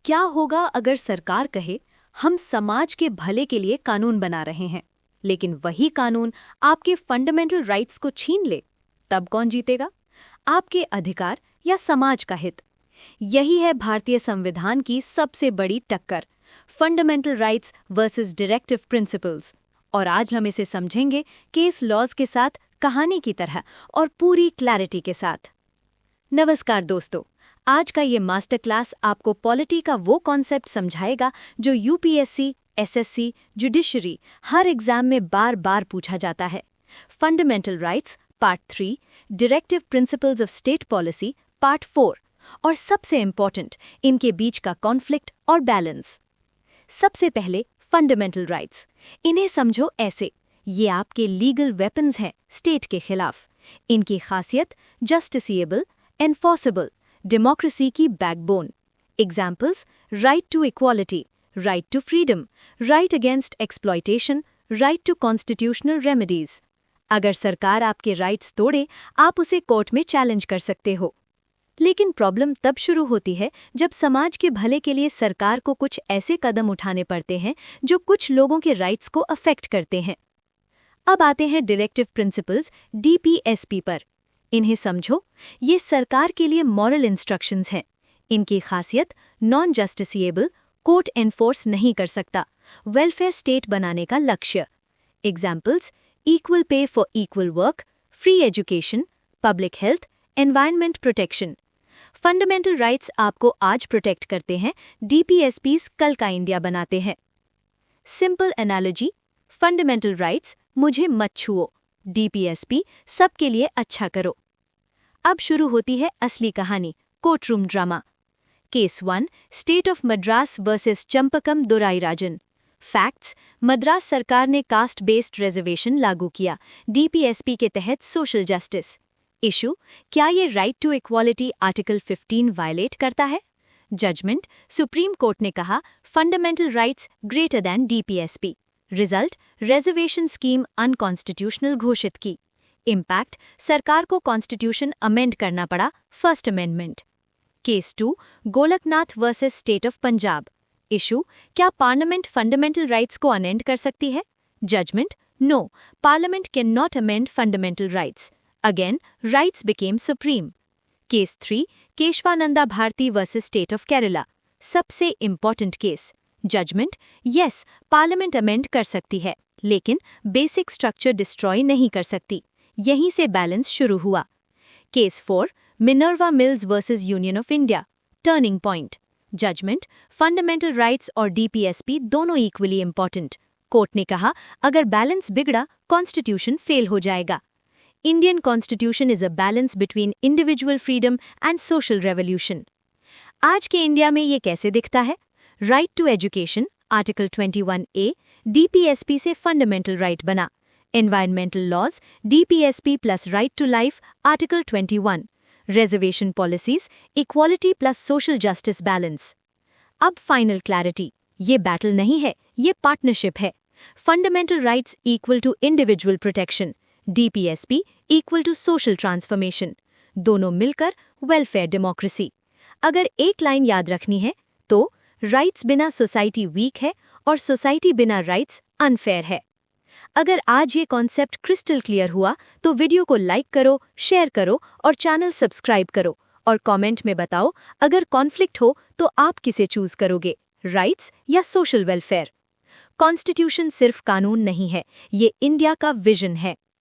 क्या होगा अगर सरकार कहे हम समाज के भले के लिए कानून बना रहे हैं, लेकिन वही कानून आपके फंडामेंटल राइट्स को छीन ले? तब कौन जीतेगा, आपके अधिकार या समाज का हित? यही है भारतीय संविधान की सबसे बड़ी टक्कर, fundamental rights versus directive principles. और आज हम इसे समझेंगे केस लॉज के साथ, कहानी की तरह और पूरी क्लैरिटी के साथ। नमस्कार दोस्तों, आज का ये मास्टर क्लास आपको पॉलिटी का वो कॉन्सेप्ट समझाएगा जो यूपीएससी, एसएससी, जुडिशरी हर एग्जाम में बार बार पूछा जाता है। Fundamental rights part 3, directive principles of state policy part 4 और सबसे इम्पॉर्टेंट, इनके बीच का कॉन्फ्लिक्ट और बैलेंस। सबसे पहले फंडामेंटल राइट्स, इन्हें समझो ऐसे, ये आपके लीगल वेपन्स हैं स्टेट के खिलाफ। इनकी खासियत जस्टिसिएबल, एनफोर्सेबल, डेमोक्रेसी की backbone. Examples: right to equality, right to freedom, right against exploitation, right to constitutional remedies. अगर सरकार आपके राइट्स तोड़े, आप उसे कोर्ट में चैलेंज कर सकते हो। लेकिन प्रॉब्लम तब शुरू होती है जब समाज के भले के लिए सरकार को कुछ ऐसे कदम उठाने पड़ते हैं जो कुछ लोगों के राइट्स को अफेक्ट करते हैं। अब आते हैं डायरेक्टिव प्रिंसिपल्स डीपीएसपी पर। इन्हें समझो, ये सरकार के लिए मॉरल इंस्ट्रक्शंस हैं। इनकी खासियत नॉन जस्टिसिएबल, कोर्ट एनफोर्स नहीं कर सकता, वेलफेयर स्टेट बनाने का लक्ष्य। Examples: equal pay for equal work, free education, public health, environment protection. Fundamental rights आपको आज प्रोटेक्ट करते हैं, डीपीएसपीज कल का इंडिया बनाते हैं। सिंपल एनालॉजी: फंडामेंटल राइट्स मुझे मत छुओ, डीपीएसपी सबके लिए अच्छा करो। अब शुरू होती है असली कहानी, courtroom drama. Case 1, state of Madras versus Champakam Dorairajan. Facts: Madras सरकार ने कास्ट बेस्ड रिजर्वेशन लागू किया, डीपीएसपी के तहत सोशल जस्टिस। इशू: क्या ये right to equality article 15 violate करता है? जजमेंट: सुप्रीम कोर्ट ने कहा fundamental rights greater than DPSP. Result: reservation scheme unconstitutional घोषित की। इम्पैक्ट: सरकार को कॉन्स्टिट्यूशन अमेंड करना पड़ा, first amendment. Case 2, Golaknath versus state of Punjab. Issue: क्या पार्लियामेंट फंडामेंटल राइट्स को अमेंड कर सकती है? Judgment: no, parliament can not amend fundamental rights. Again, rights became supreme. Case 3, Kesavananda Bharti versus state of Kerala. सबसे important case. Judgment: yes, parliament amend कर सकती है, लेकिन बेसिक स्ट्रक्चर डिस्ट्रॉय नहीं कर सकती। यहीं से बैलेंस शुरू हुआ। Case 4, Minerva Mills versus Union of India. Turning point. Judgment: fundamental rights और डीपीएसपी दोनों इक्वली इंपॉर्टेंट। कोर्ट ने कहा अगर बैलेंस बिगड़ा, कॉन्स्टिट्यूशन फेल हो जाएगा। Indian constitution is a balance between individual freedom and social revolution. आज के इंडिया में ये कैसे दिखता है? Right to education article 21A DPSP से फंडामेंटल राइट बना। Environmental laws DPSP plus right to life article 21। Reservation policies equality plus social justice balance. अब फाइनल क्लैरिटी, ये बैटल नहीं है, ये पार्टनरशिप है। Fundamental rights equal to individual protection, DPSP equal to social transformation. दोनों मिलकर welfare democracy. अगर एक लाइन याद रखनी है तो राइट्स बिना सोसाइटी वीक है और सोसाइटी बिना राइट्स अनफेयर है। अगर आज ये कॉन्सेप्ट क्रिस्टल क्लियर हुआ तो वीडियो को लाइक करो, शेयर करो और चैनल सब्सक्राइब करो और कमेंट में बताओ अगर कॉन्फ्लिक्ट हो तो आप किसे चूज करोगे, राइट्स या सोशल वेलफेयर। कॉन्स्टिट्यूशन सिर्फ कानून नहीं है, ये इंडिया का विजन है।